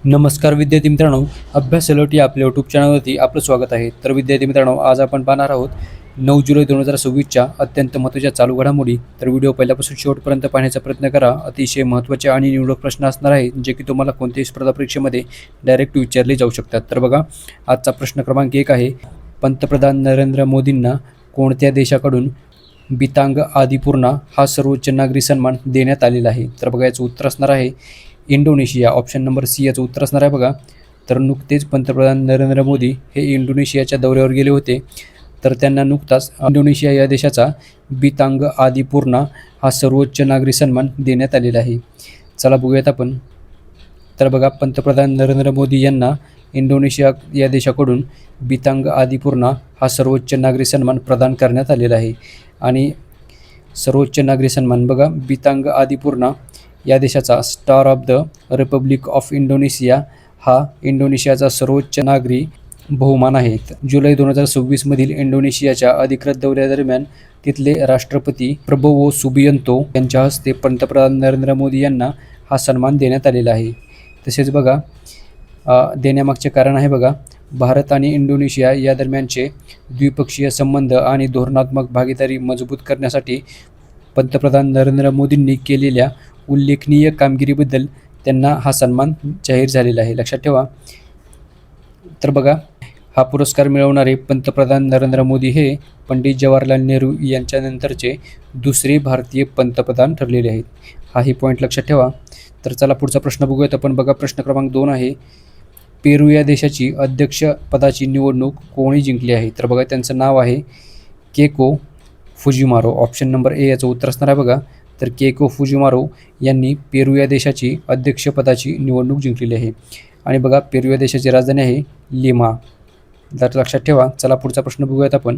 नमस्कार विद्यार्थी मित्रांनो, अभ्यास अलर्ट या आपल्या यूट्यूब चॅनलवरती आपलं स्वागत आहे. तर विद्यार्थी मित्रांनो, आज आपण पाहणार आहोत 9 जुलै 2026च्या अत्यंत महत्त्वाच्या चालू घडामोडी. तर व्हिडिओ पहिल्यापासून शेवटपर्यंत पाहण्याचा प्रयत्न करा. अतिशय महत्त्वाचे आणि निवडक प्रश्न असणार आहेत, जे की तुम्हाला कोणत्याही स्पर्धा परीक्षेमध्ये डायरेक्ट विचारले जाऊ शकतात. तर बघा, आजचा प्रश्न क्रमांक 1 आहे. पंतप्रधान नरेंद्र मोदींना कोणत्या देशाकडून बितांग आदिपूर्णा हा सर्वोच्च नागरी सन्मान देण्यात आलेला आहे? तर बघा, याचं उत्तर असणार आहे इंडोनेशिया. ऑप्शन नंबर सी याचं उत्तर असणार आहे बघा. तर नुकतेच पंतप्रधान नरेंद्र मोदी हे इंडोनेशियाच्या दौऱ्यावर गेले होते. तर त्यांना नुकताच इंडोनेशिया या देशाचा बितांग आदिपूर्णा हा सर्वोच्च नागरी सन्मान देण्यात आलेला आहे. चला बघूयात आपण. तर बघा, पंतप्रधान नरेंद्र मोदी यांना इंडोनेशिया या देशाकडून बितांग आदिपूर्णा हा सर्वोच्च नागरी सन्मान प्रदान करण्यात आलेला आहे. आणि सर्वोच्च नागरी सन्मान बघा, बितांग आदिपूर्णा या देशाचा star of the Republic of Indonesia हा इंडोनेशियाचा सर्वोच्च नागरी बहुमान आहे. जुलै 2026मधील इंडोनेशियाच्या अधिकृत दौऱ्यादरम्यान तिथले राष्ट्रपती प्रबोवो सुबियांतो यांच्या हस्ते पंतप्रधान नरेंद्र मोदी यांना हा सन्मान देण्यात आलेला आहे. तसेच बघा, देण्यामागचे कारण आहे बघा, भारत आणि इंडोनेशिया या दरम्यानचे द्विपक्षीय संबंध आणि धोरणात्मक भागीदारी मजबूत करण्यासाठी पंतप्रधान नरेंद्र मोदींनी केलेल्या उल्लेखनीय कामगिरीबद्दल त्यांना हा सन्मान जाहीर झालेला आहे. लक्षात ठेवा. तर बघा, हा पुरस्कार मिळवणारे पंतप्रधान नरेंद्र मोदी हे पंडित जवाहरलाल नेहरू यांच्यानंतरचे दुसरे भारतीय पंतप्रधान ठरलेले आहेत. हाही पॉईंट लक्षात ठेवा. तर चला पुढचा प्रश्न बघूयात आपण. बघा, प्रश्न क्रमांक 2 आहे. पेरू या देशाची अध्यक्षपदाची निवडणूक कोणी जिंकली आहे? तर बघा, त्यांचं नाव आहे केको फुजिमारो. ऑप्शन नंबर ए याचं उत्तर असणार आहे बघा. तर केको फुजिमारो यांनी पेरू या देशाची अध्यक्षपदाची निवडणूक जिंकलेली आहे. आणि बघा, पेरू या देशाची राजधानी आहे लिमा. तर लक्षात ठेवा. चला पुढचा प्रश्न बघूयात आपण.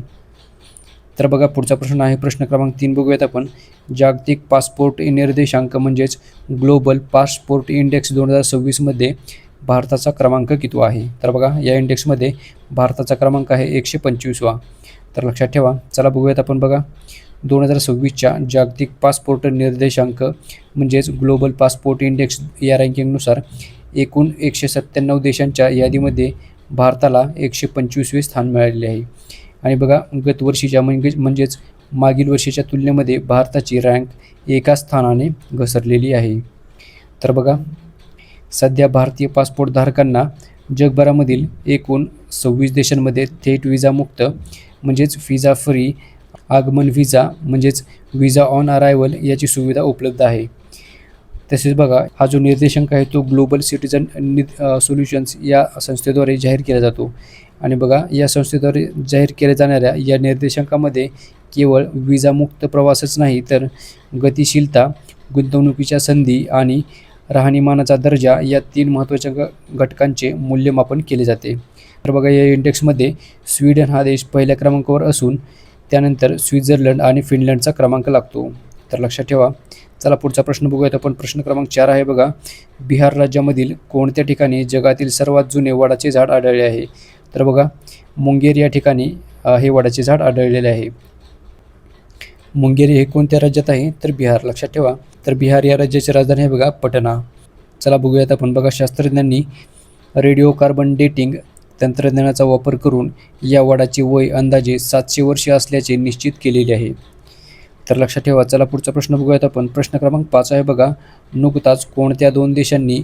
तर बघा, पुढचा प्रश्न आहे प्रश्न क्रमांक 3 बघूयात आपण. जागतिक पासपोर्ट निर्देशांक म्हणजेच ग्लोबल पासपोर्ट इंडेक्स 2026मध्ये भारताचा क्रमांक कितवा आहे? तर बघा, या इंडेक्समध्ये भारताचा क्रमांक आहे 125वा. तर लक्षात ठेवा. चला बघूयात आपण. बघा, 2026च्या जागतिक पासपोर्ट निर्देशांक म्हणजेच ग्लोबल पासपोर्ट इंडेक्स या रँकिंगनुसार एकूण 197 देशांच्या यादीमध्ये भारताला 125वे स्थान मिळालेले आहे. आणि बघा, गत वर्षीच्या म्हणजेच मागील वर्षीच्या तुलनेमध्ये भारताची रँक एका स्थानाने घसरलेली आहे. तर बघा, सध्या भारतीय पासपोर्ट धारकांना जगभरामधील एकूण 26 देशांमध्ये थेट विजामुक्त म्हणजेच व्हिजा फ्री आगमन व्हिजा म्हणजेच व्हिजा ऑन अरायवल याची सुविधा उपलब्ध आहे. तसेच बघा, हा जो निर्देशांक आहे तो ग्लोबल सिटिझन सोल्युशन्स या संस्थेद्वारे जाहीर केला जातो. आणि बघा, या संस्थेद्वारे जाहीर केल्या जाणाऱ्या या निर्देशांकामध्ये केवळ विजामुक्त प्रवासच नाही, तर गतिशीलता, गुंतवणुकीच्या संधी आणि राहणीमानाचा दर्जा या 3 महत्त्वाच्या घटकांचे मूल्यमापन केले जाते. तर बघा, या इंडेक्समध्ये स्वीडन हा देश पहिल्या क्रमांकावर असून त्यानंतर स्वित्झर्लंड आणि फिनलंडचा क्रमांक लागतो. तर लक्षात ठेवा. चला पुढचा प्रश्न बघूयात आपण. प्रश्न क्रमांक 4 आहे बघा. बिहार राज्यामधील कोणत्या ठिकाणी जगातील सर्वात जुने वडाचे झाड आढळले आहे? तर बघा, मुंगेर या ठिकाणी हे वडाचे झाड आढळलेले आहे. मुंगेर हे कोणत्या राज्यात आहे? तर बिहार. लक्षात ठेवा. तर बिहार या राज्याची राजधानी आहे बघा पटना. चला बघूयात आपण. बघा, शास्त्रज्ञांनी रेडिओ कार्बन डेटिंग तंत्रज्ञानाचा वापर करून या वडाचे वय अंदाजे 700 वर्षे असल्याचे निश्चित केलेले आहे. तर लक्षात ठेवा. चला पुढचा प्रश्न बघूयात आपण. प्रश्न क्रमांक 5 आहे बघा. नुकताच कोणत्या 2 देशांनी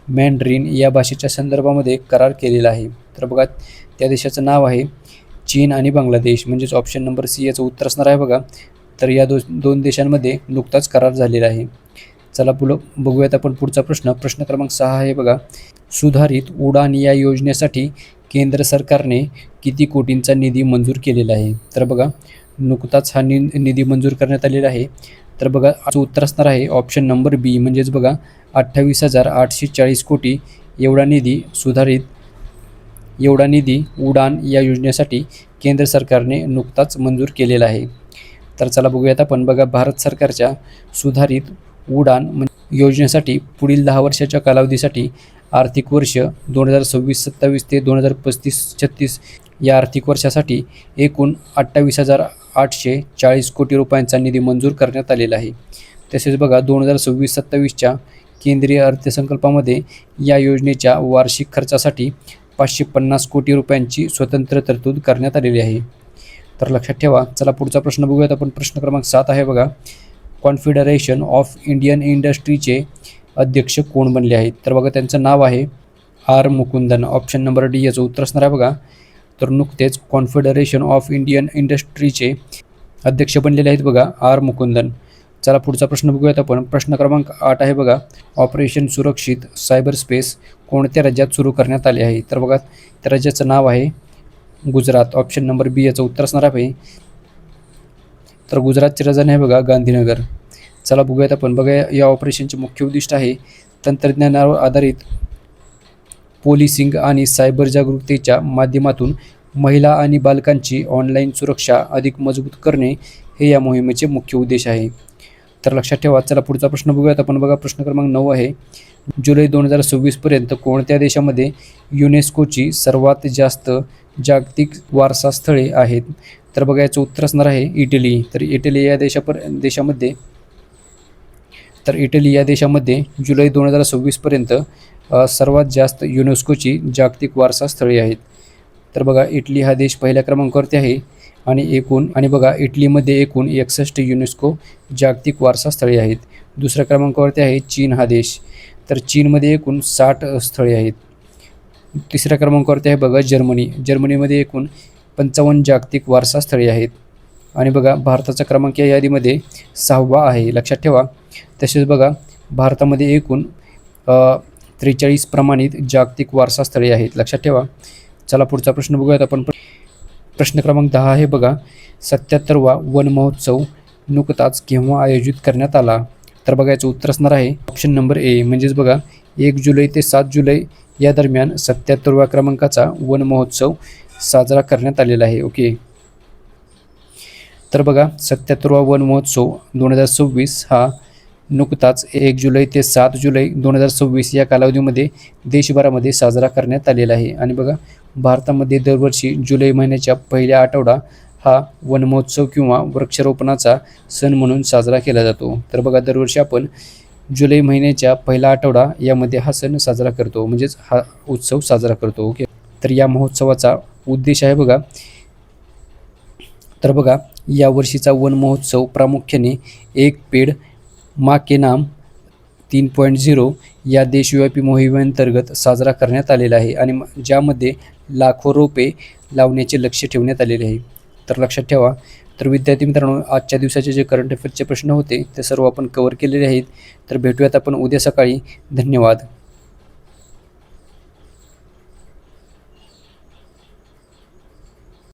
मॅन्ड्रीन या भाषेच्या संदर्भामध्ये करार केलेला आहे? तर बघा, त्या देशाचं नाव आहे चीन आणि बांगलादेश. म्हणजेच ऑप्शन नंबर सी याचं उत्तर असणार आहे बघा. तर या 2 देशांमध्ये नुकताच करार झालेला आहे. चला बघूयात आपण पुढचा प्रश्न. प्रश्न क्रमांक 6 आहे बघा. सुधारित उडान या योजनेसाठी केंद्र सरकारने किती कोटींचा निधी मंजूर केलेला आहे? तर बघा, नुकताच हा निधी मंजूर करण्यात आलेला आहे. तर बघा, याचं उत्तर असणार आहे ऑप्शन नंबर बी. म्हणजेच बघा, 28,840 कोटी एवढा निधी उडान या योजनेसाठी केंद्र सरकारने नुकताच मंजूर केलेला आहे. तर चला बघूयात आपण. बघा, भारत सरकारच्या सुधारित उडान योजनेसाठी पुढील 10 वर्षाच्या कालावधीसाठी आर्थिक वर्ष 2026-27 ते 2035-36 या आर्थिक वर्षासाठी एकूण 28,840 कोटी रुपयांचा निधी मंजूर करण्यात आलेला आहे. तसेच बघा, 2026-27च्या केंद्रीय अर्थसंकल्पामध्ये या योजनेच्या वार्षिक खर्चासाठी 550 कोटी रुपयांची स्वतंत्र तरतूद करण्यात आलेली आहे. तर लक्षात ठेवा. चला पुढचा प्रश्न बघूयात आपण. प्रश्न क्रमांक 7 आहे बघा. कॉन्फेडरेशन ऑफ इंडियन इंडस्ट्रीचे अध्यक्ष कोण बनले आहेत? तर बघा त्यांचं नाव आहे R Mukundan. Option number D याचं उत्तर असणार आहे बघा. तर नुकतेच कॉन्फेडरेशन ऑफ इंडियन इंडस्ट्रीचे अध्यक्ष बनलेले आहेत बघा आर मुकुंदन. चला पुढचा प्रश्न बघूयात आपण. प्रश्न क्रमांक 8 आहे बघा. ऑपरेशन सुरक्षित सायबर स्पेस कोणत्या राज्यात सुरू करण्यात आले आहे? तर बघा त्या राज्याचं नाव आहे गुजरात. ऑप्शन नंबर बी याचं उत्तर असणार आहे. तर गुजरातची राजधानी आहे बघा गांधीनगर. चला बघूयात आपण. बघा या ऑपरेशनचे मुख्य उद्दिष्ट आहे तंत्रज्ञानावर आधारित पोलिसिंग आणि सायबर जागरूकतेच्या माध्यमातून महिला आणि बालकांची ऑनलाईन सुरक्षा अधिक मजबूत करणे हे या मोहिमेचे मुख्य उद्देश आहे. तर लक्षात ठेवा. चला पुढचा प्रश्न बघूयात आपण. बघा प्रश्न क्रमांक 9 आहे. जुलै 2026 पर्यंत कोणत्या देशामध्ये युनेस्कोची सर्वात जास्त जागतिक वारसा स्थळे आहेत? तर बघा याचं उत्तर असणार आहे इटली. तर इटली या देशामध्ये जुलै 2026 पर्यंत सर्वात जास्त युनेस्कोची जागतिक वारसा स्थळे आहेत. तर बघा इटली हा देश पहिल्या क्रमांकावरती आहे आणि बघा इटलीमध्ये एकूण 61 युनेस्को जागतिक वारसा स्थळे आहेत. दुसऱ्या क्रमांकावरती आहे चीन हा देश. तर चीनमध्ये एकूण 60 स्थळे आहेत. तिसऱ्या क्रमांकावरती आहे बघा जर्मनीमध्ये एकूण 55 जागतिक वारसा स्थळे आहेत. आणि बघा भारताचा क्रमांक या यादीमध्ये 6वा आहे. लक्षात ठेवा. तसेच बघा भारतामध्ये एकूण 43 प्रमाणित जागतिक वारसा स्थळे आहेत. लक्षात ठेवा. चला पुढचा प्रश्न बघूयात आपण. प्रश्न क्रमांक 10 आहे बघा. 77वा वन महोत्सव नुकताच केव्हा आयोजित करण्यात आला? तर बघा याचं उत्तर असणार आहे ऑप्शन नंबर ए. म्हणजेच बघा 1 जुलै ते 7 जुलै या दरम्यान 77व्या क्रमांकाचा वन महोत्सव साजरा करण्यात आलेला आहे. ओके. तर बघा 77वा वन महोत्सव 2026 हा नुकताच 1 जुलै ते 7 जुलै 2026 या कालावधीमध्ये देशभरामध्ये साजरा करण्यात आलेला आहे. आणि बघा भारतामध्ये दरवर्षी जुलै महिन्याच्या पहिल्या आठवडा हा वन महोत्सव किंवा वृक्षारोपणाचा सण म्हणून साजरा केला जातो. तर बघा दरवर्षी आपण जुलै महिन्याच्या पहिला आठवडा यामध्ये हा सण साजरा करतो, म्हणजेच हा उत्सव साजरा करतो. ओके. तर या महोत्सवाचा उद्देश आहे बघा. तर बघा यावर्षीचा वन महोत्सव प्रामुख्याने एक पेड माँ के नाम 3.0 या देशव्यापी मोहिमेअंतर्गत साजरा करण्यात आलेला आहे आणि ज्यामध्ये लाखो रोपे लावण्याचे लक्ष्य ठेवण्यात आलेले आहे. तर लक्षात ठेवा. तर विद्यार्थी मित्रांनो आजच्या दिवसाचे जे करंट अफेअर्सचे प्रश्न होते ते सर्व आपण कव्हर केलेले आहेत. तर भेटूयात आपण उद्या सकाळी. धन्यवाद.